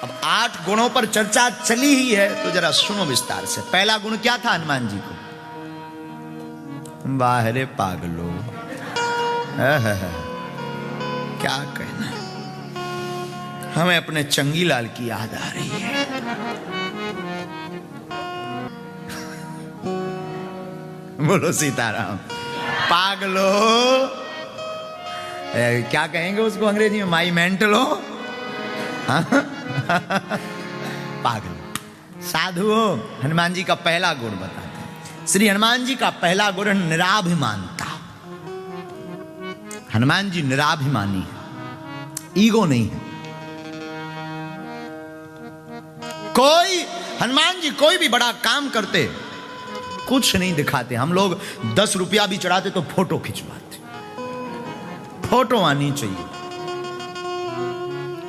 अब 8 गुणों पर चर्चा चली ही है तो जरा सुनो विस्तार से। पहला गुण क्या था हनुमान जी को? बाहरे पागलो, क्या कहना, हमें अपने चंगीलाल की याद आ रही है। बोलो सीताराम। पागलो, क्या कहेंगे उसको अंग्रेजी में? माई मेंटलो, पागल। साधुओं, हनुमान जी का पहला गुण बताते हैं। श्री हनुमान जी का पहला गुण निराभिमानता। हनुमान जी निराभिमानी है, ईगो नहीं है। हनुमान जी कोई भी बड़ा काम करते कुछ नहीं दिखाते। हम लोग 10 रुपया भी चढ़ाते तो फोटो खिंचवाते, फोटो आनी चाहिए।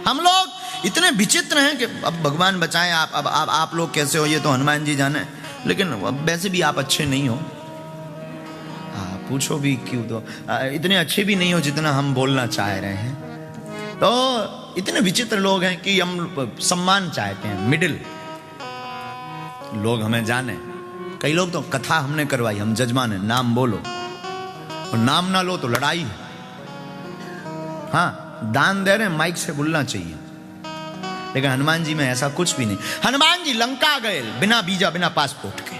हम लोग इतने विचित्र हैं कि अब भगवान बचाएं, आप लोग कैसे हो ये तो हनुमान जी जाने, लेकिन वैसे भी आप अच्छे नहीं हो। पूछो भी क्यों, तो इतने अच्छे भी नहीं हो जितना हम बोलना चाह रहे हैं। तो इतने विचित्र लोग हैं कि हम सम्मान चाहते हैं, मिडिल लोग हमें जाने। कई लोग तो कथा हमने करवाई, हम जजमान है, नाम बोलो, और नाम ना लो तो लड़ाई है। हाँ, दान दे रहे हैं, माइक से बोलना चाहिए। लेकिन हनुमान जी में ऐसा कुछ भी नहीं। हनुमान जी लंका गए बिना वीजा, बिना पासपोर्ट के।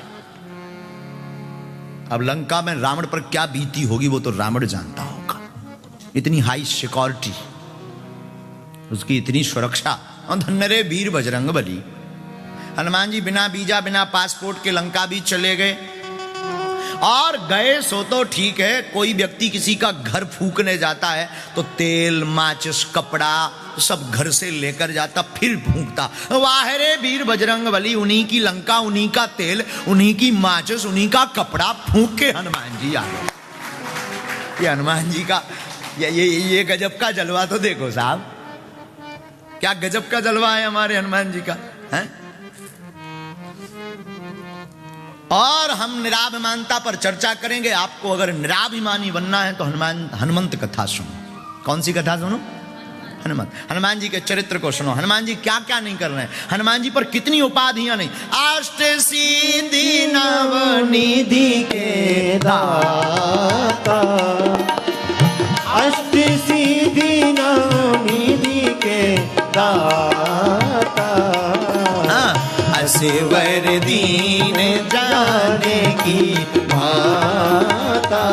अब लंका में रावण पर क्या बीती होगी वो तो रावण जानता होगा। इतनी हाई सिक्योरिटी, उसकी इतनी सुरक्षा, और धन्य रे वीर बजरंग बली। हनुमान जी बिना वीजा, बिना पासपोर्ट के लंका भी चले गए। और गए सो तो ठीक है, कोई व्यक्ति किसी का घर फूकने जाता है तो तेल, माचिस, कपड़ा सब घर से लेकर जाता, फिर फूंकता। वाह रे वीर बजरंग बली, उन्हीं की लंका, उन्हीं का तेल, उन्हीं की माचिस, उन्हीं का कपड़ा फूंक के हनुमान जी आ गए। ये हनुमान जी का ये गजब का जलवा तो देखो साहब, क्या गजब का जलवा है हमारे हनुमान जी का है? और हम निराभिमानता पर चर्चा करेंगे। आपको अगर निराभिमानी बनना है तो हनुमंत कथा सुनो। कौन सी कथा सुनो? हनुमान जी के चरित्र को सुनो। हनुमान जी क्या क्या नहीं कर रहे हैं, हनुमान जी पर कितनी उपाधियां नहीं। अष्ट सिद्धि नवनिधि के दाता, अष्ट सिद्धि नवनिधि के दाता, असवर दीन जाने की माता,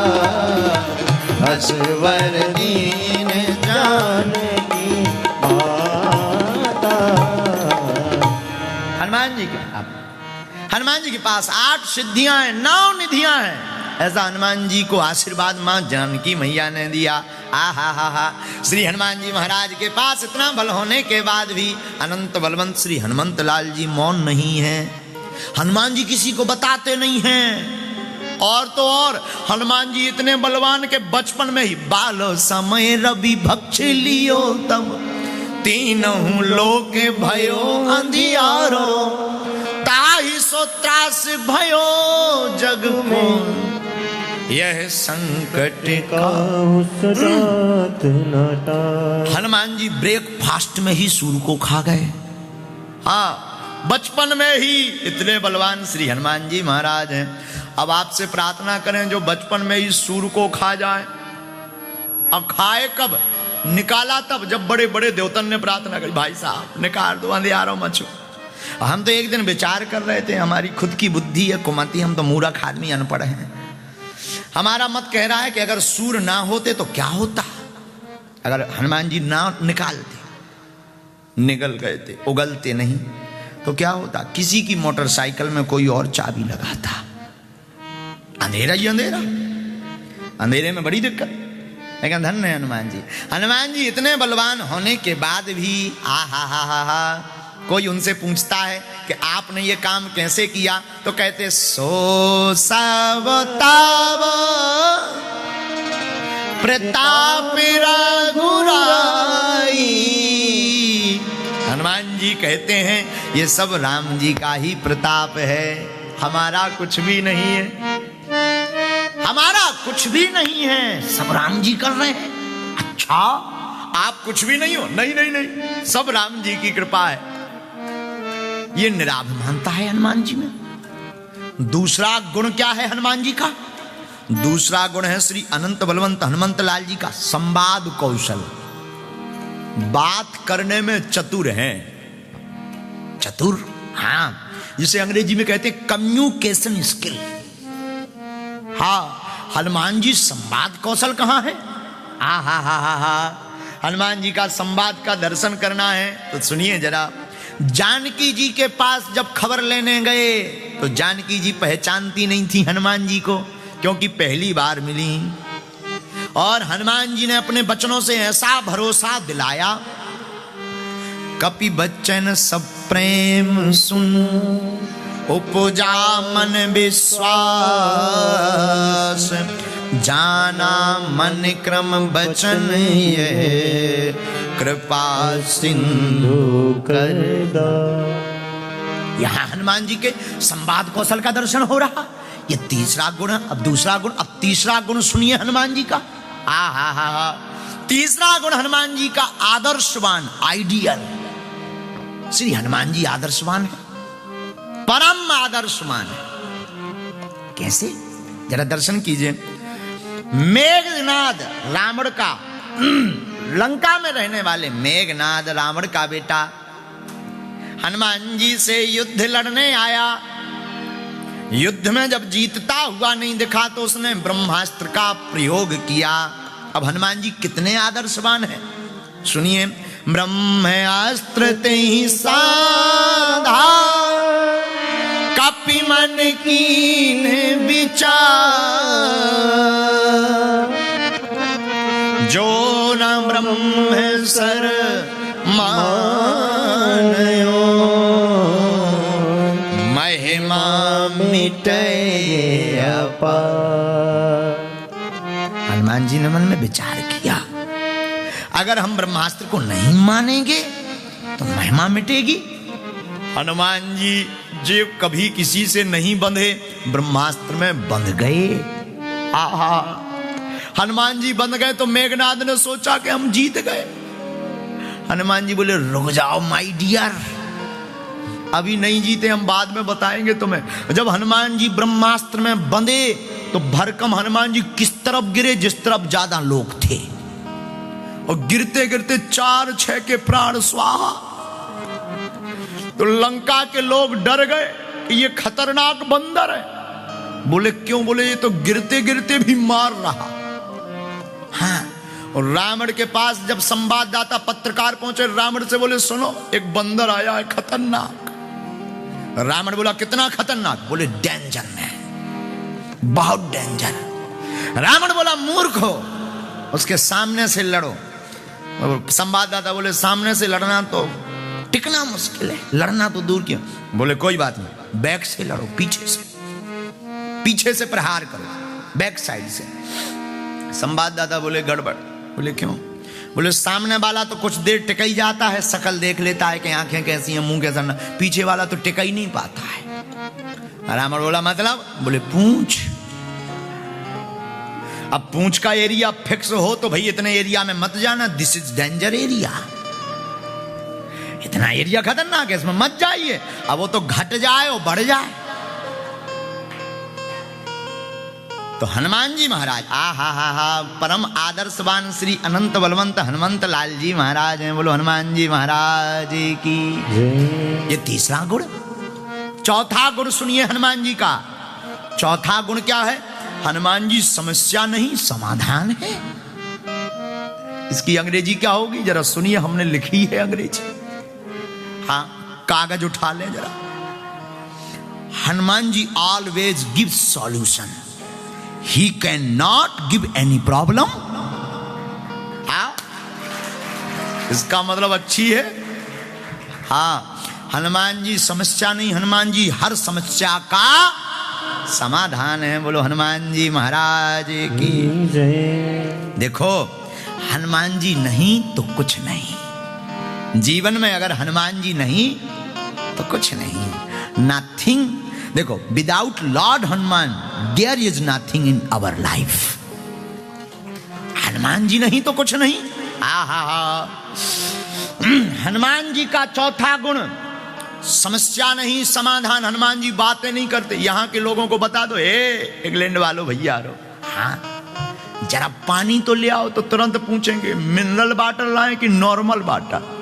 असवर दीन जाने की माता। हनुमान जी के पास 8 सिद्धियां हैं, 9 निधियां हैं। ऐसा हनुमान जी को आशीर्वाद मां जानकी मैया ने दिया। हा। श्री हनुमान जी महाराज के पास इतना बल होने के बाद भी अनंत बलवंत श्री हनुमंत लाल जी मौन नहीं है। हनुमान जी किसी को बताते नहीं हैं। और तो और हनुमान जी इतने बलवान के बचपन में ही बाल समय रवि भक्ष लियो तब, तीनों लोक भयो अंधियारो, ताहि सो त्रास भयो जग को, यह संकट का हनुमान जी ब्रेकफास्ट में ही सूर को खा गए। हाँ, बचपन में ही इतने बलवान श्री हनुमान जी महाराज हैं। अब आपसे प्रार्थना करें जो बचपन में ही सूर को खा जाए। अब खाए कब? निकाला तब जब बड़े बड़े देवतन ने प्रार्थना करी, भाई साहब निकाल दो, अंधियारो मचो। हम तो एक दिन विचार कर रहे थे, हमारी खुद की बुद्धि है कुमती, हम तो मूर्ख आदमी अनपढ़ हैं। हमारा मत कह रहा है कि अगर सूर ना होते तो क्या होता। अगर हनुमान जी ना निकालते, निगल गए थे, उगलते नहीं तो क्या होता? किसी की मोटरसाइकिल में कोई और चाबी लगाता, अंधेरा ही अंधेरा, अंधेरे में बड़ी दिक्कत। लेकिन धन्य है हनुमान जी। हनुमान जी इतने बलवान होने के बाद भी हा कोई उनसे पूछता है कि आपने ये काम कैसे किया, तो कहते सो सावताव प्रताप रघुराई। हनुमान जी कहते हैं ये सब राम जी का ही प्रताप है, हमारा कुछ भी नहीं है, हमारा कुछ भी नहीं है, सब राम जी कर रहे हैं। अच्छा, आप कुछ भी नहीं हो? नहीं, सब राम जी की कृपा है। ये निराभिमानता है हनुमान जी में। दूसरा गुण क्या है हनुमान जी का? दूसरा गुण है श्री अनंत बलवंत हनुमंत लाल जी का संवाद कौशल। बात करने में चतुर हैं, चतुर, हाँ, जिसे अंग्रेजी में कहते हैं कम्युनिकेशन स्किल। हाँ, हनुमान जी संवाद कौशल कहां है? हा हा हा हा हा, हनुमान जी का संवाद का दर्शन करना है तो सुनिए जरा। जानकी जी के पास जब खबर लेने गए तो जानकी जी पहचानती नहीं थी हनुमान जी को, क्योंकि पहली बार मिली। और हनुमान जी ने अपने बचनों से ऐसा भरोसा दिलाया, कपि बच्चन सब प्रेम सुन उपजा मन विश्वास, जाना मन क्रम बचन ये कृपा सिंधु कर दो। यहां हनुमान जी के संवाद कौशल का दर्शन हो रहा। ये तीसरा गुण है। अब दूसरा गुण, अब तीसरा गुण सुनिए हनुमान जी का। हा हा हा हा, तीसरा गुण हनुमान जी का आदर्शवान, आइडियल। श्री हनुमान जी आदर्शवान है, परम आदर्शवान है। कैसे? जरा दर्शन कीजिए। मेघनाद रावण का, लंका में रहने वाले मेघनाद रावण का बेटा, हनुमान जी से युद्ध लड़ने आया। युद्ध में जब जीतता हुआ नहीं दिखा तो उसने ब्रह्मास्त्र का प्रयोग किया। अब हनुमान जी कितने आदर्शवान हैं, सुनिए। ब्रह्मास्त्र ते ही साधा, कपि मन कीन विचार, जो न ब्रह्म सर मानयो, महिमा मिटे अपार। हनुमान जी ने मन में विचार किया, अगर हम ब्रह्मास्त्र को नहीं मानेंगे तो महिमा मिटेगी। हनुमान जी जो कभी किसी से नहीं बंधे, ब्रह्मास्त्र में बंध गए। आहा, हनुमान जी बंध गए तो मेघनाद ने सोचा कि हम जीत गए। हनुमान जी बोले, रुक जाओ माय डियर, अभी नहीं जीते, हम बाद में बताएंगे तुम्हें। जब हनुमान जी ब्रह्मास्त्र में बंधे तो भरकम हनुमान जी किस तरफ गिरे, जिस तरफ ज्यादा लोग थे, और गिरते गिरते 4-6 के प्राण स्वाहा। तो लंका के लोग डर गए कि ये खतरनाक बंदर है। बोले क्यों? बोले ये तो गिरते गिरते भी मार रहा। हाँ, और रावण के पास जब संवाददाता पत्रकार पहुंचे, रावण से बोले सुनो, एक बंदर आया है खतरनाक। रावण बोला कितना खतरनाक? बोले डेंजर में, बहुत डेंजर। रावण बोला मूर्ख हो, उसके सामने से लड़ो। संवाददाता बोले सामने से लड़ना तो टिकना मुश्किल है, लड़ना तो दूर क्यों। बोले कोई बात नहीं, बैक से लड़ो, पीछे से प्रहार करो, बैक साइड से। संवाददाता बोले गड़बड़। बोले क्यों? बोले सामने वाला तो कुछ देर टिक ही जाता है, शकल देख लेता है कि आंखें कैसी हैं, मुंह कैसा, पीछे वाला तो टिक ही नहीं पाता है। रावण बोला मतलब? बोले पूंछ। अब पूंछ का एरिया फिक्स हो तो भाई इतने एरिया में मत जाना, दिस इज डेंजर एरिया, इतना एरिया खतरनाक है, इसमें मत जाइए। अब वो तो घट जाए और बढ़ जाए। तो हनुमान जी महाराज, आ हा हा हा, परम आदर्शवान श्री अनंत बलवंत हनुमंत लाल जी महाराज हैं। बोलो हनुमान जी महाराज की। ये तीसरा गुण। चौथा गुण सुनिए हनुमान जी का। चौथा गुण क्या है? हनुमान जी समस्या नहीं समाधान है। इसकी अंग्रेजी क्या होगी जरा सुनिए, हमने लिखी है अंग्रेजी। हाँ, कागज उठा ले जरा। Hanuman ji always give solution, he can not give any problem. इसका मतलब अच्छी है। हाँ, हनुमान जी समस्या नहीं, हनुमान जी हर समस्या का समाधान है। बोलो हनुमान जी महाराज की जय। देखो, हनुमान जी नहीं तो कुछ नहीं। जीवन में अगर हनुमान जी नहीं तो कुछ नहीं, नथिंग। देखो, without lord Hanuman there is nothing in our life. Hanuman ji नहीं तो कुछ नहीं। हनुमान जी का चौथा गुण समस्या नहीं समाधान। हनुमान जी बातें नहीं करते। यहां के लोगों को बता दो, हे इंग्लैंड वालों भैया रो, हाँ जरा पानी तो ले आओ, तो तुरंत पूछेंगे मिनरल वाटर लाएं कि नॉर्मल वाटर।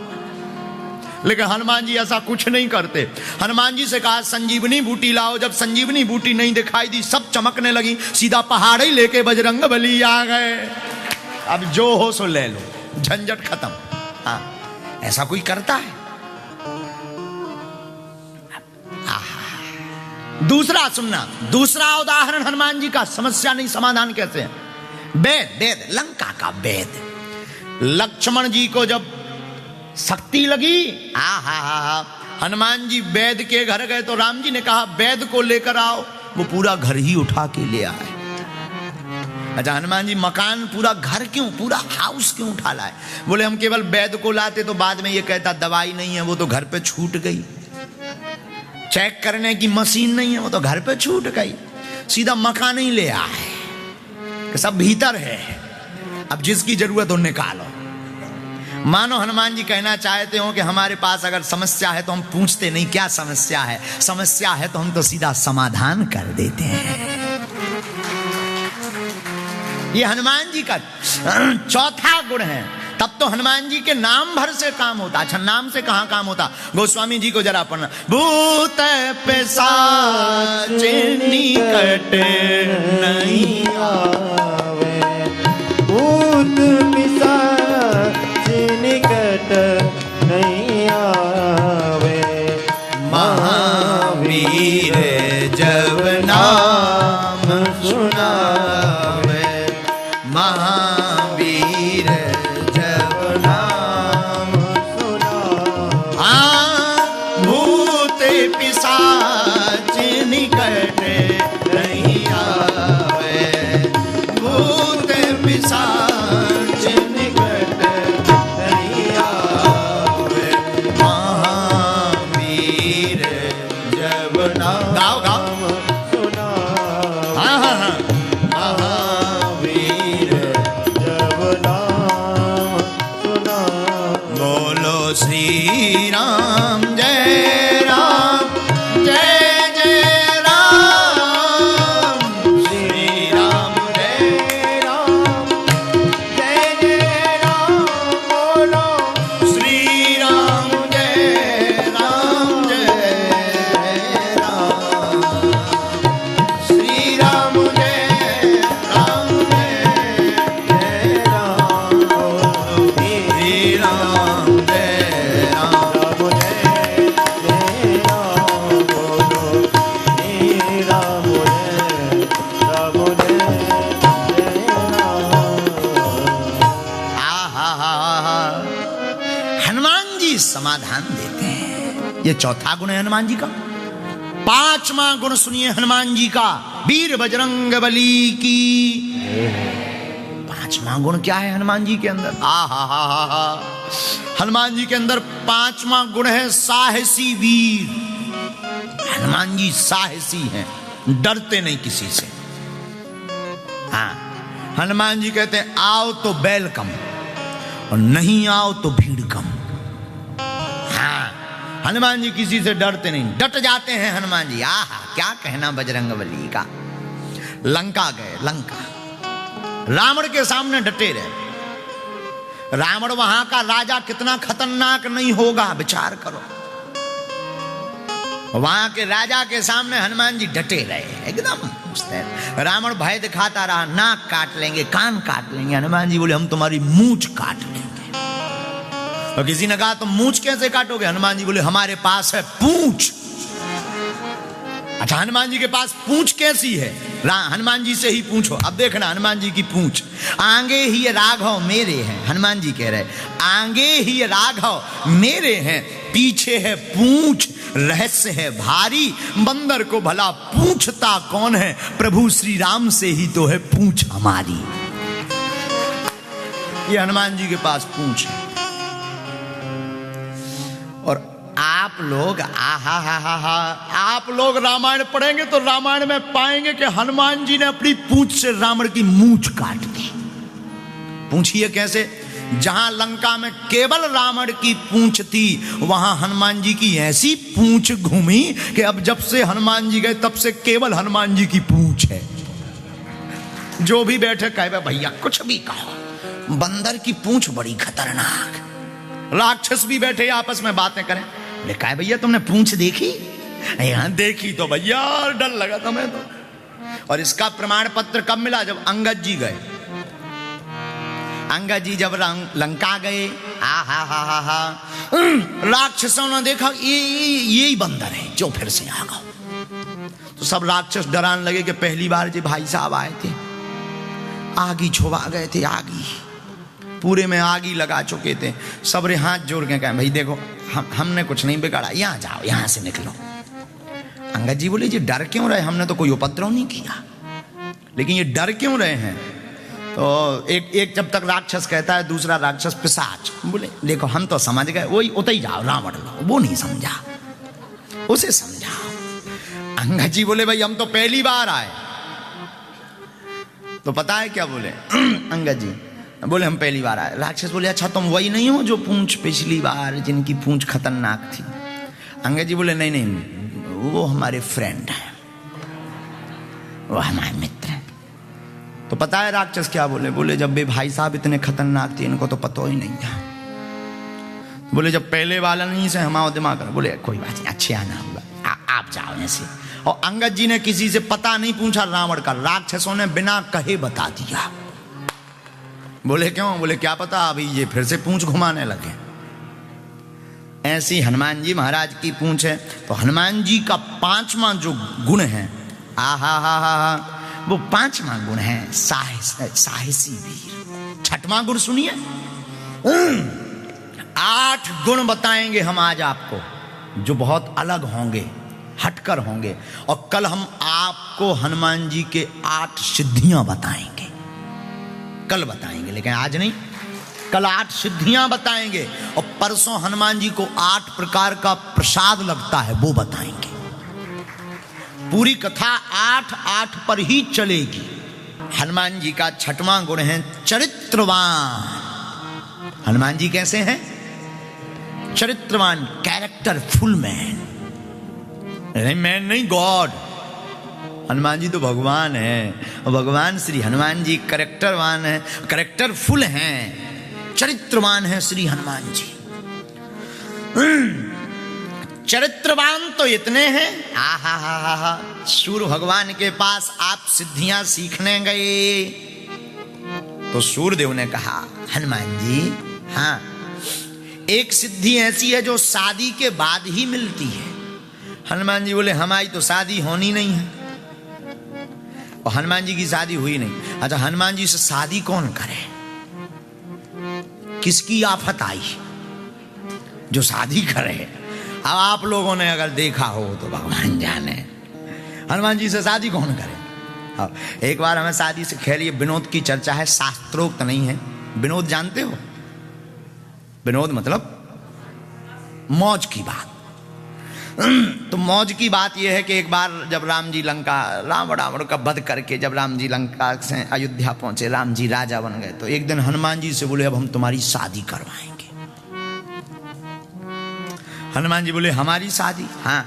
लेकिन हनुमान जी ऐसा कुछ नहीं करते। हनुमान जी से कहा संजीवनी बूटी लाओ, जब संजीवनी बूटी नहीं दिखाई दी, सब चमकने लगी, सीधा पहाड़ ही लेके बजरंगबली आ गए। अब जो हो सो ले लो, झंझट खत्म। हाँ, ऐसा कोई करता है? दूसरा सुनना, दूसरा उदाहरण हनुमान जी का, समस्या नहीं समाधान कैसे है। वेद, लंका का वेद। लक्ष्मण जी को जब शक्ति लगी, हनुमान जी वैद के घर गए तो राम जी ने कहा वैद को लेकर आओ। वो पूरा घर ही उठा के ले आए। अच्छा, हनुमान जी मकान पूरा घर क्यों, पूरा हाउस क्यों उठा लाए? बोले हम केवल वैद को लाते तो बाद में ये कहता दवाई नहीं है, वो तो घर पे छूट गई। चेक करने की मशीन नहीं है, वो तो घर पे छूट गई। सीधा मकान ही ले आए, सब भीतर है, अब जिसकी जरूरत हो निकालो। मानो हनुमान जी कहना चाहते हो कि हमारे पास अगर समस्या है तो हम पूछते नहीं क्या समस्या है, समस्या है तो हम तो सीधा समाधान कर देते हैं। ये हनुमान जी का चौथा गुण है। तब तो हनुमान जी के नाम भर से काम होता। अच्छा, नाम से कहां काम होता? गोस्वामी जी को जरा पढ़ना। भूत पिशाच निकट नहीं आवे, भूत पिशाच निकट नहीं आवे, महावीर जब नाम सुनावे, महावीर जब नाम सुनावे। हाँ, भूत पिशाच निकट नहीं आवे, भूत पिशाच निकट नहीं आवे, महावीर जब नाम गाओ गाओ सुनावे, हाँ हाँ हाँ, महावीर जब नाम सुनावे। बोलो श्री राम जय राम, जय जय राम, श्री राम जय राम, जय जय राम बोलो, श्री राम जय राम, जय राम, श्री राम जय राम, जय राम बोलो, श्री राम जय राम। हनुमान जी समाधान देते हैं। ये चौथा गुण है हनुमान जी का। पांचवा गुण सुनिए हनुमान जी का, वीर बजरंगबली की। पांचवा गुण क्या है हनुमान जी के अंदर? हनुमान जी के अंदर पांचवा गुण है साहसी वीर। हनुमान जी साहसी हैं, डरते नहीं किसी से। हाँ, हनुमान जी कहते हैं आओ तो वेलकम और नहीं आओ तो भीड़ कम। हाँ, हनुमान जी किसी से डरते नहीं, डट जाते हैं हनुमान जी। आहा, क्या कहना बजरंगबली का। लंका गए, लंका रावण के सामने डटे रहे। रावण वहां का राजा कितना खतरनाक नहीं होगा, विचार करो। वहां के राजा के सामने हनुमान जी डटे रहे एकदम। रावण भय दिखाता रहा, नाक काट लेंगे, कान काट लेंगे। हनुमान जी बोले हम तुम्हारी मूंछ काट लेंगे। तो किसी ने कहा तुम मूंछ कैसे काटोगे? हनुमान जी बोले हमारे पास है पूंछ। अच्छा, हनुमान जी के पास पूंछ कैसी है? हनुमान जी से ही पूछो। अब देखना हनुमान जी की पूंछ। आगे ही राघव मेरे हैं, हनुमान जी कह रहे आगे ही राघव मेरे हैं, पीछे है पूंछ, रहस्य है भारी। बंदर को भला पूछता कौन है, प्रभु श्री राम से ही तो है पूंछ हमारी। ये हनुमान जी के पास पूंछ है। और आप लोग आप लोग रामायण पढ़ेंगे तो रामायण में पाएंगे कि हनुमान जी ने अपनी पूंछ से रावण की मूंछ काट दी। पूछिए कैसे? जहां लंका में केवल रावण की पूंछ थी, वहां हनुमान जी की ऐसी पूंछ घूमी कि अब जब से हनुमान जी गए तब से केवल हनुमान जी की पूंछ है। जो भी बैठे कहे भैया कुछ भी कहो, बंदर की पूंछ बड़ी खतरनाक। राक्षस भी बैठे आपस में बातें करें, बोले कहे भैया तुमने पूंछ देखी? यहां देखी तो भैया डर लगा तुम्हें तो। और इसका प्रमाण पत्र कब मिला? जब अंगद जी गए। अंगद जी जब लंका गए, राक्षसों ने देखा ये बंदर है जो फिर से आ गया। तो सब राक्षस डराने लगे कि पहली बार जो भाई साहब आए थे आगी छुपा गए थे, आगी पूरे में आगी लगा चुके थे। सबरे हाथ जोड़ के कहे भाई देखो हमने कुछ नहीं बिगाड़ा, यहाँ जाओ, यहाँ से निकलो। अंगद जी बोले जी डर क्यों रहे? हमने तो कोई उपद्रव नहीं किया, लेकिन ये डर क्यों रहे हैं? तो एक जब तक राक्षस कहता है, दूसरा राक्षस पिशाच। बोले देखो हम तो समझ गए, वही उतर जाओ रावण लो, वो नहीं समझा, उसे समझाओ। अंगद जी बोले भाई हम तो पहली बार आए। तो पता है क्या बोले अंगद जी? बोले हम पहली बार आए। राक्षस बोले अच्छा तुम वही नहीं हो जो पूंछ पिछली बार जिनकी पूंछ खतरनाक थी? अंगद जी बोले नहीं नहीं, वो हमारे फ्रेंड हैं, वो हमारे मित्र हैं। तो पता है राक्षस क्या बोले? बोले जब वे भाई साहब इतने खतरनाक थे इनको तो पता ही नहीं था। बोले जब पहले वाला नहीं से हमारा दिमाग कर। बोले कोई बात नहीं, अच्छे आना होगा, आप जाओ ऐसे। और अंगद जी ने किसी से पता नहीं पूछा रावण का, राक्षसों ने बिना कहे बता दिया। बोले क्यों? बोले क्या पता अभी ये फिर से पूंछ घुमाने लगे। ऐसी हनुमान जी महाराज की पूंछ है। तो हनुमान जी का 5वां जो गुण है, वो 5वां गुण है साहसी वीर। 6वां गुण सुनिए। 8 गुण बताएंगे हम आज आपको जो बहुत अलग होंगे, हटकर होंगे। और कल हम आपको हनुमान जी के 8 सिद्धियां बताएंगे, कल बताएंगे, लेकिन आज नहीं। कल 8 सिद्धियां बताएंगे और परसों हनुमान जी को 8 प्रकार का प्रसाद लगता है वो बताएंगे। पूरी कथा 8 पर ही चलेगी। हनुमान जी का 6वां गुण है चरित्रवान। हनुमान जी कैसे हैं? चरित्रवान, कैरेक्टरफुल मैन। मैन नहीं, गॉड। हनुमान जी तो भगवान है, और भगवान श्री हनुमान जी कैरेक्टरवान है, कैरेक्टरफुल हैं, चरित्रवान है श्री हनुमान जी। चरित्रवान तो इतने हैं, सूर्य भगवान के पास आप सिद्धियां सीखने गए तो सूर्यदेव ने कहा हनुमान जी हाँ, एक सिद्धि ऐसी है जो शादी के बाद ही मिलती है। हनुमान जी बोले हमारी तो शादी होनी नहीं है, और हनुमान जी की शादी हुई नहीं। अच्छा हनुमान जी से शादी कौन करे? किसकी आफत आई जो शादी करे? अब आप लोगों ने अगर देखा हो तो भगवान जाने, हनुमान जी से शादी कौन करे? अब एक बार हमें शादी से, खैर ये विनोद की चर्चा है, शास्त्रोक्त नहीं है। विनोद जानते हो? विनोद मतलब मौज की बात। तो मौज की बात यह है कि एक बार जब राम जी लंका, रावण का वध करके जब राम जी लंका से अयोध्या पहुंचे, राम जी राजा बन गए, तो एक दिन हनुमान जी से बोले अब हम तुम्हारी शादी करवाएंगे। हनुमान जी बोले हमारी शादी? हाँ।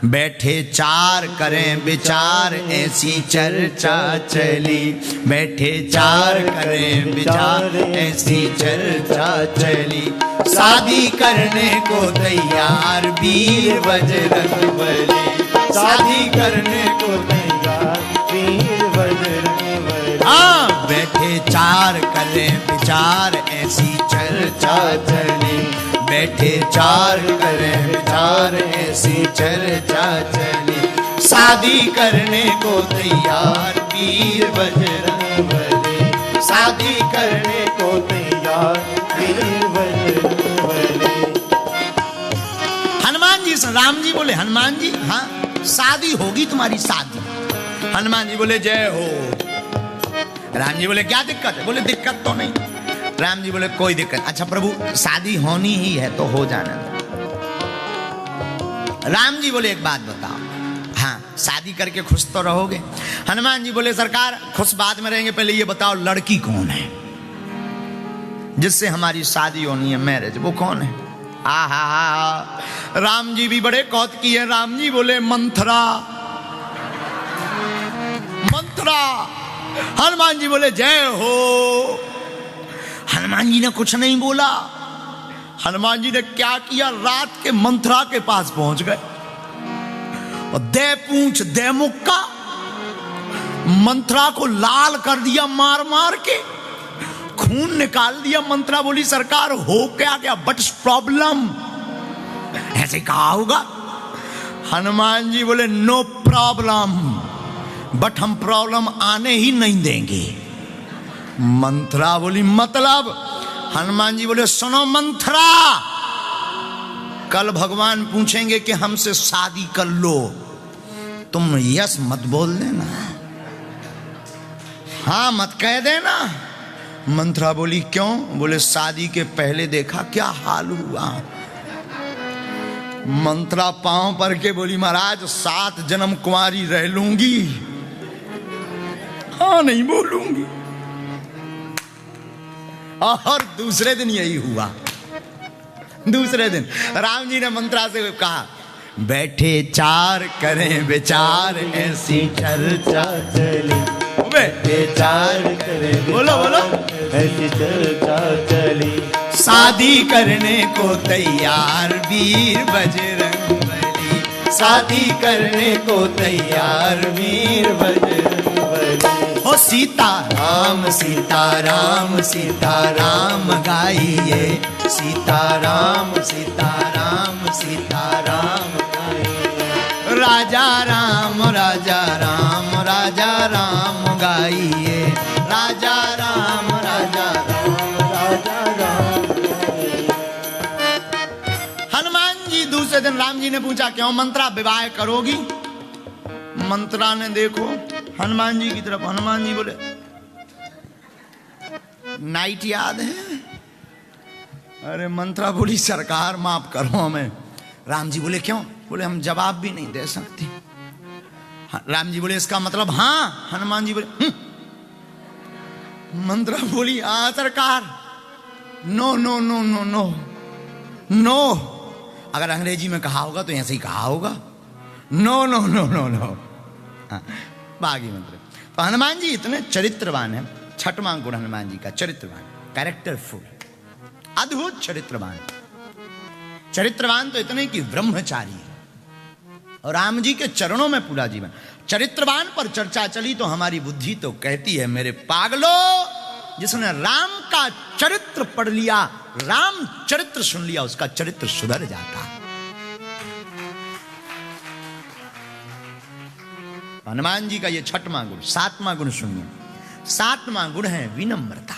बैठे 4 करें विचार ऐसी चर्चा चली, बैठे 4 करें विचार ऐसी चर्चा चली, शादी करने को तैयार वीर बजरंगबली, शादी करने को तैयार वीर बजरंगबली। हाँ, बैठे 4 करें विचार ऐसी चर्चा चली, बैठे 4 करें विचार ऐसी चर्चा चली, शादी करने को तैयार वीर बजरंगबली, शादी करने को तैयार वीर बजरंगबली। हनुमान जी से राम जी बोले हनुमान जी हाँ शादी होगी तुम्हारी शादी। हनुमान जी बोले जय हो। राम जी बोले क्या दिक्कत है? बोले दिक्कत तो नहीं। राम जी बोले कोई दिक्कत। अच्छा प्रभु शादी होनी ही है तो हो जाना। राम जी बोले एक बात बताओ, हाँ शादी करके खुश तो रहोगे? हनुमान जी बोले सरकार खुश बाद में रहेंगे, पहले ये बताओ लड़की कौन है? जिससे हमारी शादी होनी है, मैरिज, वो कौन है? आहा, राम जी भी बड़े कौतुकी है। राम जी बोले मंथरा, मंथरा। हनुमान जी बोले जय हो। हनुमान जी ने कुछ नहीं बोला। हनुमान जी ने क्या किया, रात के मंथरा के पास पहुंच गए और दे पूंछ दे मुक्का मंथरा को लाल कर दिया, मार मार के खून निकाल दिया। मंथरा बोली सरकार हो क्या गया, बट प्रॉब्लम, ऐसे कहा होगा। हनुमान जी बोले नो प्रॉब्लम, बट हम प्रॉब्लम आने ही नहीं देंगे। मंथरा बोली मतलब? हनुमान जी बोले सुनो मंथरा, कल भगवान पूछेंगे कि हमसे शादी कर लो, तुम यस मत बोल देना, हाँ मत कह देना। मंथरा बोली क्यों? बोले शादी के पहले देखा क्या हाल हुआ। मंथरा पांव पर के बोली महाराज 7 जन्म कुंवारी रह लूंगी, हाँ नहीं बोलूंगी। और दूसरे दिन यही हुआ। दूसरे दिन राम जी ने मंथरा से कहा बैठे 4 करें विचार, ऐसी चर्चा चली, बैठे 4 करें, बोलो बोलो, ऐसी चर्चा चली। शादी करने को तैयार वीर बजरंगबली, शादी करने को तैयार वीर बजरंगबली। हो सीताराम सीताराम सीताराम गाइए, सीताराम सीताराम सीताराम गाइए। राजा राम राजा राम राजा राम गाइए, राजा राम राजा राम राजा राम गाइए। हनुमान जी दूसरे दिन राम जी ने पूछा क्यों मंत्रा विवाह करोगी? मंत्रा ने देखो हनुमान जी की तरफ। हनुमान जी बोले नाइट याद है? अरे मंत्रा बोली सरकार माफ करो हमें। राम जी बोले क्यों? बोले हम जवाब भी नहीं दे सकते। राम जी बोले इसका मतलब हाँ? हनुमान जी बोले मंत्रा बोली हाँ सरकार, no no no no no no. अगर अंग्रेजी में कहा होगा तो ऐसे ही कहा होगा, no no no no no. बागी मंत्र। तो हनुमान जी इतने चरित्रवान है। 6वां गुण हनुमान जी का चरित्रवान, कैरेक्टरफुल, अद्भुत चरित्रवान। चरित्रवान तो इतने कि ब्रह्मचारी, और राम जी के चरणों में पूरा जीवन। चरित्रवान पर चर्चा चली तो हमारी बुद्धि तो कहती है मेरे पागलो, जिसने राम का चरित्र पढ़ लिया, राम चरित्र सुन लिया, उसका चरित्र सुधर जाता। हनुमान जी का ये 6वां गुण। 7वां गुण सुनिए। 7वां गुण है विनम्रता,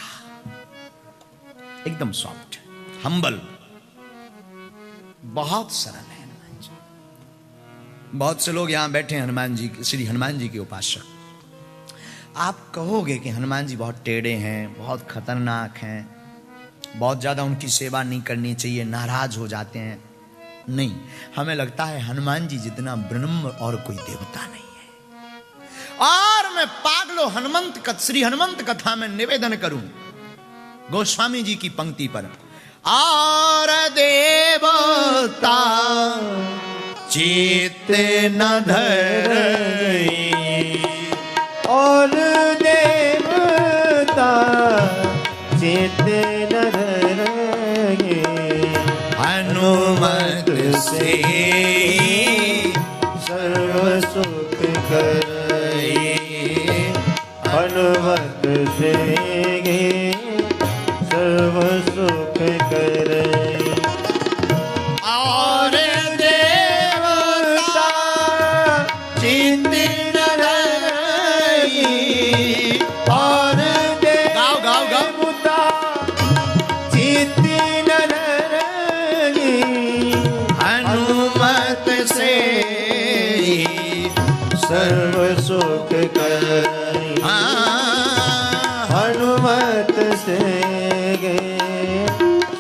एकदम सॉफ्ट, हम्बल, बहुत सरल है हनुमान जी। बहुत से लोग यहां बैठे हैं हनुमान जी, श्री हनुमान जी के उपासक। आप कहोगे कि हनुमान जी बहुत टेढ़े हैं, बहुत खतरनाक हैं, बहुत ज्यादा उनकी सेवा नहीं करनी चाहिए, नाराज हो जाते हैं। नहीं, हमें लगता है हनुमान जी जितना विनम्र और कोई देवता नहीं है। और मैं पागलो श्री हनुमंत कथा में निवेदन करूं गोस्वामी जी की पंक्ति पर, और देवता चित्त न धरई, और देवता चित्त न धरई, हनुमत से सर्व सुख करई, हनुमत से सर्व सुख करई। और देवता चित्त न धरई, और गाओ गाओ गाओ, देवता चित्त न धरई, हनुमत से सर्व सुख करई, हनुमत से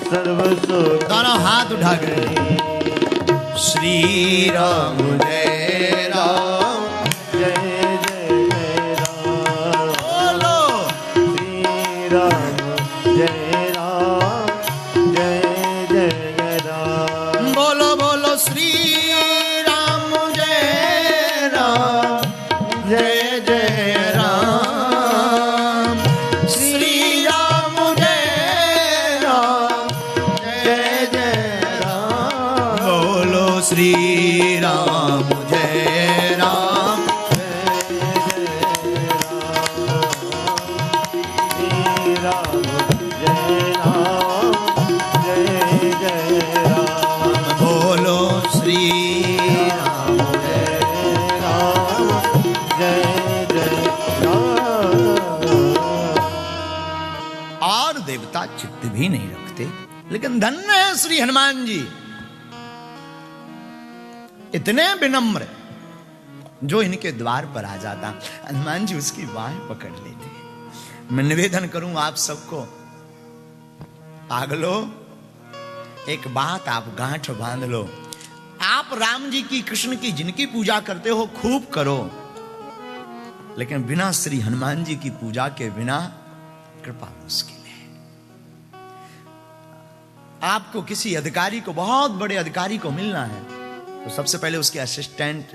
सर्व सुख। दोनों हाथ उठा कर श्री राम जय राम, जय जय राम, बोलो श्री राम जय राम, श्री राम जय राम। बोलो श्री राम और देवता चित्त भी नहीं रखते, लेकिन धन्य है श्री हनुमान जी, इतने विनम्र, जो इनके द्वार पर आ जाता हनुमान जी उसकी बाहें पकड़ लेते। मैं निवेदन करूं आप सबको, पागलो एक बात आप गांठ बांध लो, आप राम जी की, कृष्ण की, जिनकी पूजा करते हो खूब करो, लेकिन बिना श्री हनुमान जी की पूजा के बिना कृपा मुश्किल है। आपको किसी अधिकारी को, बहुत बड़े अधिकारी को मिलना है, तो सबसे पहले उसके असिस्टेंट,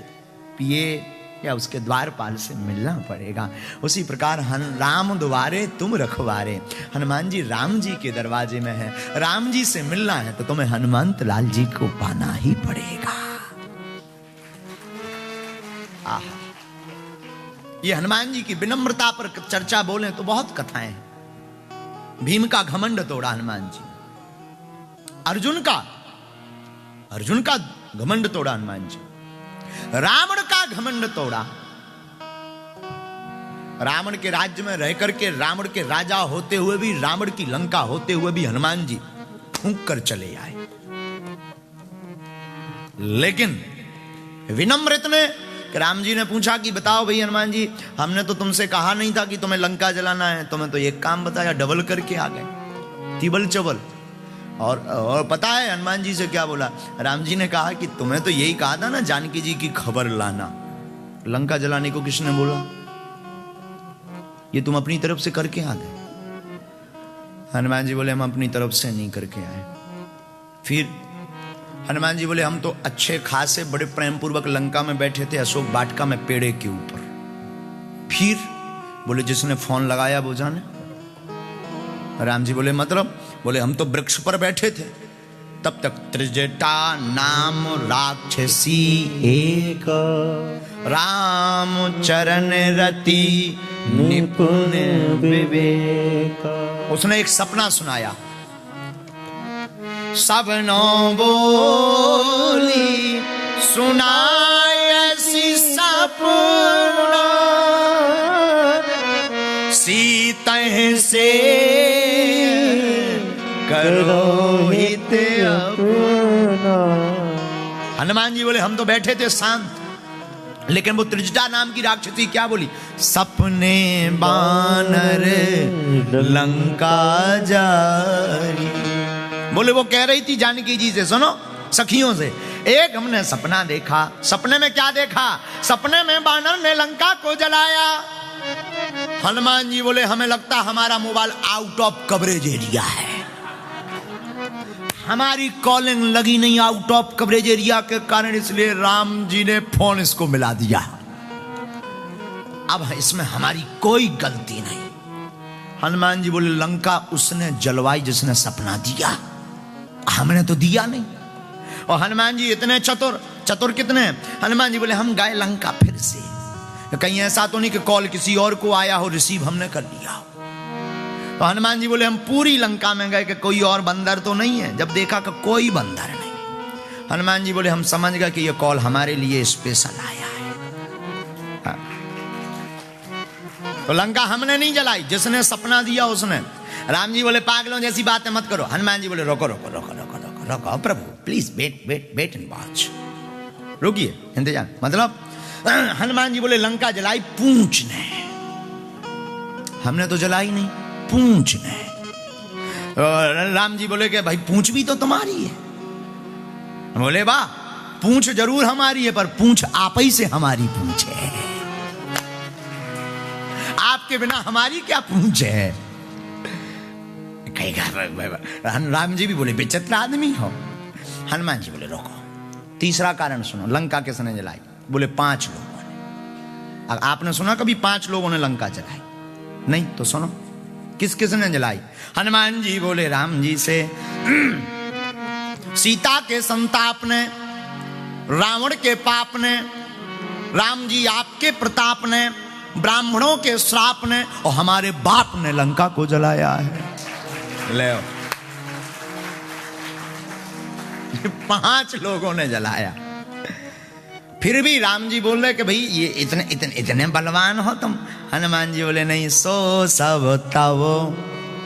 पीए या उसके द्वारपाल से मिलना पड़ेगा। उसी प्रकार राम द्वारे तुम रखवारे, हनुमान जी राम जी के दरवाजे में है, राम जी से मिलना है तो तुम्हें हनुमंत लाल जी को पाना ही पड़ेगा। आहा, ये हनुमान जी की विनम्रता पर चर्चा बोले तो बहुत कथाएं हैं। भीम का घमंड तोड़ा हनुमान जी, अर्जुन का घमंड तोड़ा हनुमान जी, रावण का घमंड तोड़ा। रावण के राज्य में रह करके, रावण के राजा होते हुए भी, रावण की लंका होते हुए भी हनुमान जी फूंक कर चले आए। लेकिन विनम्र इतने कि राम जी ने पूछा कि बताओ भाई हनुमान जी, हमने तो तुमसे कहा नहीं था कि तुम्हें लंका जलाना है, तुम्हें तो एक काम बताया, डबल करके आ गए, तिबल चबल। और पता है हनुमान जी से क्या बोला? राम जी ने कहा कि तुम्हें तो यही कहा था ना जानकी जी की खबर लाना, लंका जलाने को किसने बोला? ये तुम अपनी तरफ से करके आ गए। हनुमान जी बोले हम अपनी तरफ से नहीं करके आए। फिर हनुमान जी बोले हम तो अच्छे खासे बड़े प्रेम पूर्वक लंका में बैठे थे, अशोक वाटिका में पेड़े के ऊपर। फिर बोले जिसने फोन लगाया वो जाने। राम जी बोले मतलब? बोले हम तो वृक्ष पर बैठे थे, तब तक त्रिजटा नाम राक्षसी एक, राम चरण रति निपुण विवेक। उसने एक सपना सुनाया, सबनो बोली सुनाय सी सपना, सीता से करो हित अपना। हनुमान जी बोले हम तो बैठे थे शांत, लेकिन वो त्रिजटा नाम की राक्षसी क्या बोली? सपने बानर लंका जारी। बोले वो कह रही थी जानकी जी से, सुनो सखियों से, एक हमने सपना देखा। सपने में क्या देखा? सपने में बानर ने लंका को जलाया। हनुमान जी बोले हमें लगता हमारा mobile out of coverage area है, हमारी कॉलिंग लगी नहीं आउट ऑफ कवरेज एरिया के कारण, इसलिए राम जी ने फोन इसको मिला दिया। अब इसमें हमारी कोई गलती नहीं। हनुमान जी बोले लंका उसने जलवाई जिसने सपना दिया, हमने तो दिया नहीं। और हनुमान जी इतने चतुर कितने? हनुमान जी बोले हम गए लंका फिर से, कहीं ऐसा तो नहीं कि कॉल किसी और को आया हो, रिसीव हमने कर लिया हो। तो हनुमान जी बोले हम पूरी लंका में गए कि कोई और बंदर तो नहीं है। जब देखा कि कोई बंदर नहीं, हनुमान जी बोले हम समझ गए कि ये कॉल हमारे लिए स्पेशल आया है। हाँ। तो लंका हमने नहीं जलाई, जिसने सपना दिया उसने। राम जी बोले पागलों जैसी बातें मत करो। हनुमान जी बोले रोको रोको रोको रोको रोको रोको प्रभु, प्लीज वेट एंड वॉच, रुकिए इंतजार। मतलब हनुमान जी बोले लंका जलाई पूंछ ने, हमने तो जलाई नहीं, पूंछ ने। राम जी बोले कि भाई पूंछ भी तो तुम्हारी है। बोले वाह, पूंछ जरूर हमारी है, पर पूंछ आप ही से हमारी पूंछ है, आपके बिना हमारी क्या पूंछ है? राम जी भी बोले विचित्र आदमी हो। हनुमान जी बोले रोको, तीसरा कारण सुनो। लंका किसने जलाई? बोले 5 लोगों ने। आपने सुना कभी 5 लोगों ने लंका जलाई? नहीं, तो सुनो किस किसने जलाई। हनुमान जी बोले राम जी से, सीता के संताप ने रावण के पाप ने, राम जी आपके प्रताप ने, ब्राह्मणों के श्राप ने और हमारे बाप ने लंका को जलाया है। ले 5 लोगों ने जलाया। फिर भी राम जी बोल रहे कि भाई ये इतने इतने इतने बलवान हो तुम। हनुमान जी बोले नहीं, सो सब तव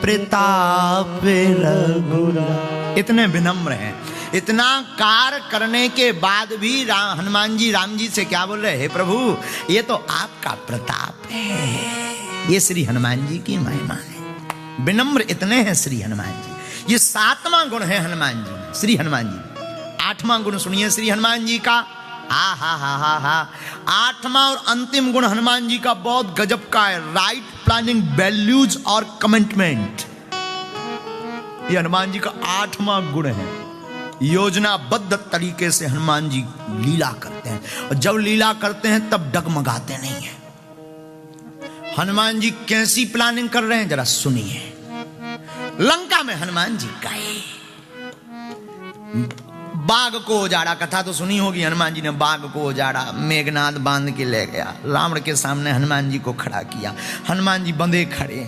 प्रताप रघुराई। इतने विनम्र हैं। इतना कार्य करने के बाद भी हनुमान जी राम जी से क्या बोल रहे, हे प्रभु ये तो आपका प्रताप है। ये श्री हनुमान जी की महिमा है। विनम्र इतने हैं श्री हनुमान जी। ये 7वां गुण है हनुमान जी में, श्री हनुमान जी। 8वां गुण सुनिए श्री हनुमान जी का। हा 8वां और अंतिम गुण हनुमान जी का बहुत गजब का है, राइट प्लानिंग, वैल्यूज और कमिटमेंट। ये हनुमान जी का 8वां गुण है। योजनाबद्ध तरीके से हनुमान जी लीला करते हैं, और जब लीला करते हैं तब डगमगाते नहीं हैं। हनुमान जी कैसी प्लानिंग कर रहे हैं जरा सुनिए। लंका में हनुमान जी गए, बाघ को उजाड़ा, कथा तो सुनी होगी। हनुमान जी ने बाघ को उजाड़ा, मेघनाद बांध के ले गया, रावण के सामने हनुमान जी को खड़ा किया। हनुमान जी बंधे खड़े।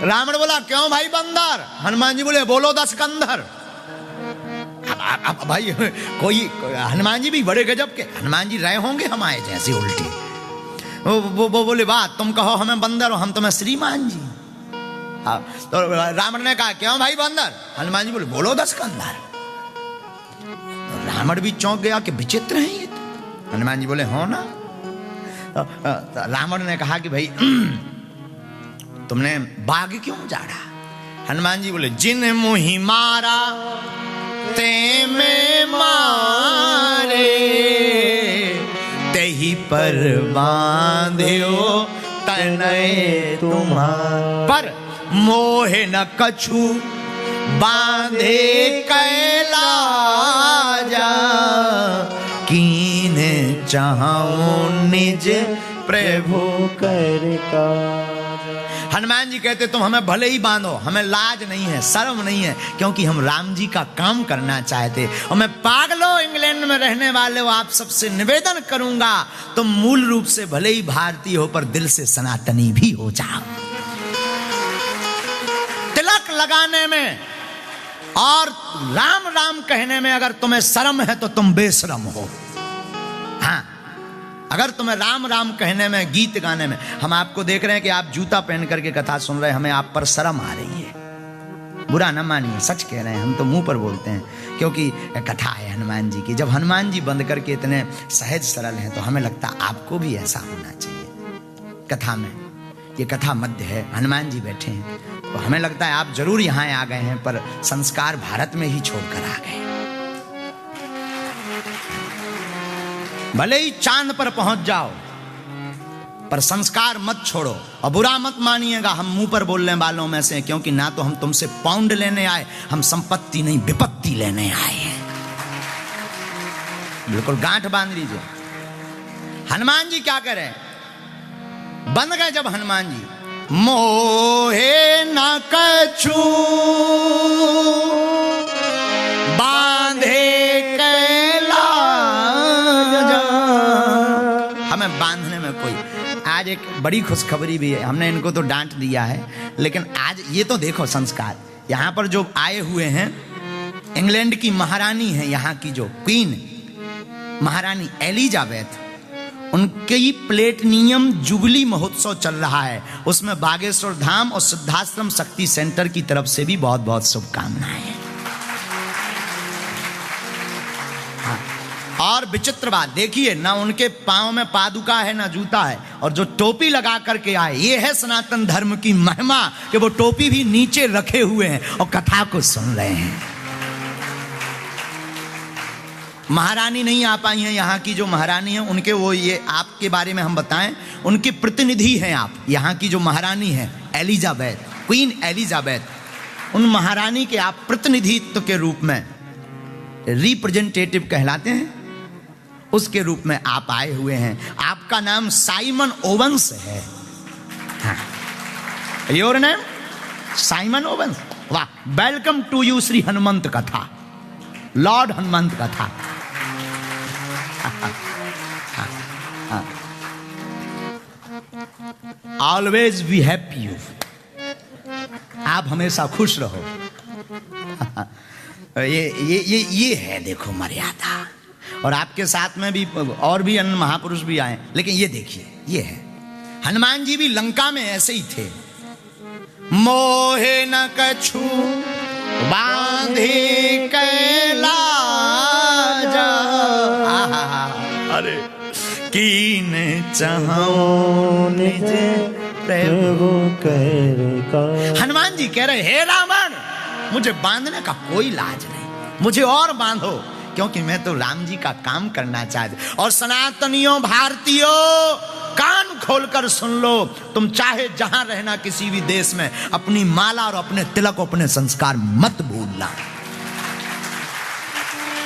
रावण बोला क्यों भाई बंदर? हनुमान जी बोले बोलो 10 कंधर। अब भाई कोई, हनुमान जी भी बड़े गजब के, हनुमान जी रहे होंगे हमारे जैसे उल्टे। वो बोले बात तुम कहो हमें बंदर, हम तुम्हें श्रीमान जी। तो रावण ने कहा क्यों भाई बंदर? हनुमान जी बोले बोलो 10 कंधर। रावण भी चौंक गया कि विचित्र है ये। हनुमान जी बोले हो ना। तो रावण ने कहा कि भाई तुमने बाघ क्यों उजाड़ा? हनुमान जी बोले जिन मुहि मारा ते में मारे, तेहि पर बांध्यो तनय तुम्हार। पर मोहे न कछु बांधे कैलाजा, कीन चाहूं निज प्रभु कर काज। हनुमान जी कहते तुम हमें भले ही बांधो, हमें लाज नहीं है, शर्म नहीं है, क्योंकि हम राम जी का काम करना चाहते। और मैं पागलों इंग्लैंड में रहने वाले हो, आप सबसे निवेदन करूंगा तुम मूल रूप से भले ही भारतीय हो पर दिल से सनातनी भी हो जाओ। तिलक लगाने में और राम राम कहने में अगर तुम्हें शर्म है तो तुम बेशरम हो। हाँ, अगर तुम्हें राम राम कहने में, गीत गाने में, हम आपको देख रहे हैं कि आप जूता पहन करके कथा सुन रहे हैं, हमें आप पर शर्म आ रही है। बुरा ना मानिए, सच कह रहे हैं, हम तो मुंह पर बोलते हैं, क्योंकि कथा है हनुमान जी की। जब हनुमान जी बंद करके इतने सहज सरल हैं तो हमें लगता आपको भी ऐसा होना चाहिए। कथा में, ये कथा मध्य है, हनुमान जी बैठे हैं, तो हमें लगता है आप जरूर यहाँ आ गए हैं, पर संस्कार भारत में ही छोड़कर आ गए। भले ही चांद पर पहुंच जाओ पर संस्कार मत छोड़ो। और बुरा मत मानिएगा, हम मुंह पर बोलने वालों में से, क्योंकि ना तो हम तुमसे पाउंड लेने आए, हम संपत्ति नहीं विपत्ति लेने आए हैं। बिल्कुल गांठ बांध लीजिए। हनुमान जी क्या करें, बंद गए जब हनुमान जी, मोहे न कछु बांधे कैलाजा। हमें बांधने में कोई, आज एक बड़ी खुशखबरी भी है, हमने इनको तो डांट दिया है, लेकिन आज ये तो देखो संस्कार। यहाँ पर जो आए हुए हैं, इंग्लैंड की महारानी है, यहाँ की जो क्वीन महारानी एलिजाबेथ, उनकी प्लेटिनियम जुबली महोत्सव चल रहा है। उसमें बागेश्वर धाम और सिद्धाश्रम शक्ति सेंटर की तरफ से भी बहुत बहुत शुभकामनाएं। और विचित्र बात देखिए, ना उनके पांव में पादुका है ना जूता है, और जो टोपी लगा करके आए, ये है सनातन धर्म की महिमा कि वो टोपी भी नीचे रखे हुए हैं और कथा को सुन रहे हैं। महारानी नहीं आ पाई हैं, यहाँ की जो महारानी है उनके, वो ये आपके बारे में हम बताएं, उनके प्रतिनिधि हैं आप। यहाँ की जो महारानी है एलिजाबेथ, क्वीन एलिजाबेथ, उन महारानी के आप प्रतिनिधित्व के रूप में, रिप्रेजेंटेटिव कहलाते हैं, उसके रूप में आप आए हुए हैं। आपका नाम साइमन ओवेंस है। हाँ। Your name Simon Owens. वाह, welcome to you Shri Hanumant Katha, lord Hanumant कथा। ऑलवेज बी हैप्पी यू, आप हमेशा खुश रहो। ये है देखो मर्यादा। और आपके साथ में भी और भी अन्य महापुरुष भी आए, लेकिन ये देखिए ये है, हनुमान जी भी लंका में ऐसे ही थे। मोहे न कछु बांधे कैलाज, अरे कीन चाहो निज प्रभु कर का। हनुमान जी कह रहे, हे रावण, मुझे बांधने का कोई लाज नहीं, मुझे और बांधो, क्योंकि मैं तो राम जी का काम करना चाहती। और सनातनियों, भारतीयों, कान खोलकर सुन लो, तुम चाहे जहां रहना किसी भी देश में, अपनी माला और अपने तिलक, अपने संस्कार मत भूलना।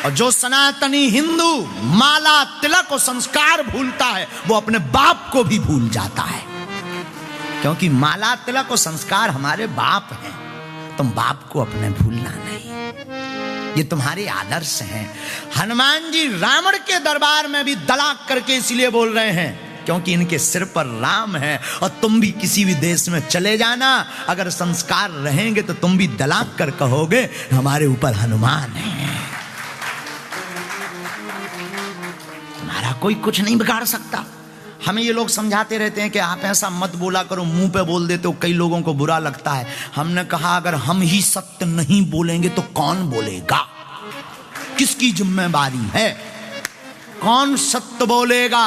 और जो सनातनी हिंदू माला, तिलक और संस्कार भूलता है, वो अपने बाप को भी भूल जाता है, क्योंकि माला, तिलक और संस्कार हमारे बाप हैं। तुम बाप को अपने भूलना नहीं, ये तुम्हारे आदर्श हैं। हनुमान जी रावण के दरबार में भी दलाक करके इसलिए बोल रहे हैं क्योंकि इनके सिर पर राम है। और तुम भी किसी भी देश में चले जाना, अगर संस्कार रहेंगे तो तुम भी दलाक कर कहोगे हमारे ऊपर हनुमान है। तुम्हारा कोई कुछ नहीं बिगाड़ सकता। हमें ये लोग समझाते रहते हैं कि आप ऐसा मत बोला करो, मुंह पे बोल देते हो, कई लोगों को बुरा लगता है। हमने कहा अगर हम ही सत्य नहीं बोलेंगे तो कौन बोलेगा? किसकी जिम्मेदारी है? कौन सत्य बोलेगा?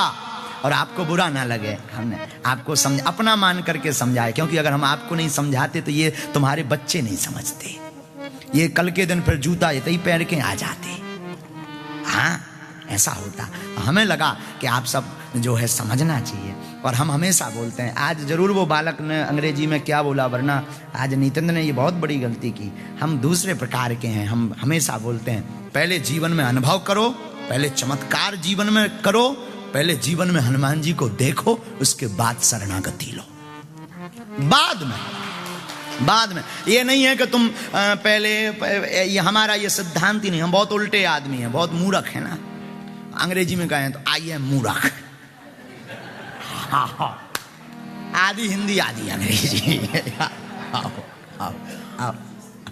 और आपको बुरा ना लगे, हमने आपको अपना मान करके समझाए, क्योंकि अगर हम आपको नहीं समझाते तो ये तुम्हारे बच्चे नहीं समझते। ये कल के दिन फिर जूता इतना ही पहन के आ जाते। हाँ, ऐसा होता। हमें लगा कि आप सब जो है समझना चाहिए, और हम हमेशा बोलते हैं। आज जरूर वो बालक ने अंग्रेजी में क्या बोला, वरना आज नितिन ने ये बहुत बड़ी गलती की। हम दूसरे प्रकार के हैं। हम हमेशा बोलते हैं पहले जीवन में अनुभव करो, पहले चमत्कार जीवन में करो, पहले जीवन में हनुमान जी को देखो, उसके बाद शरणागति लो। बाद में ये नहीं है कि तुम पहले, ये हमारा ये सिद्धांत ही नहीं। हम बहुत उल्टे आदमी हैं, बहुत मूर्ख है ना। अंग्रेजी में कहें तो आई एम मूर्ख। आधी हिंदी आधी अंग्रेजी। आओ आओ आओ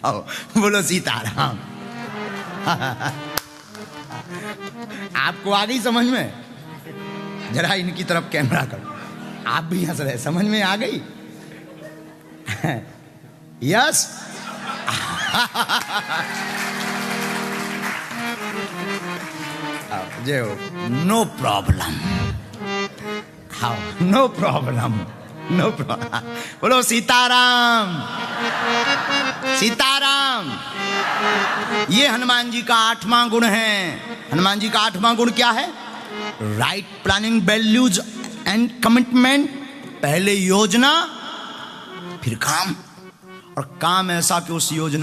आओ, बोलो सीताराम। आपको आ गई समझ में? जरा इनकी तरफ कैमरा करो, आप भी हंस रहे, समझ में आ गई? यस। जय हो। नो प्रॉब्लम, हाँ, नो प्रॉब्लम, नो प्रॉब्लम। बोलो सीताराम, सीताराम। ये हनुमान जी का 8वां गुण है। हनुमान जी का 8वां गुण क्या है? Right planning, values and commitment. पहले योजना फिर काम, और काम ऐसा कि उस योजना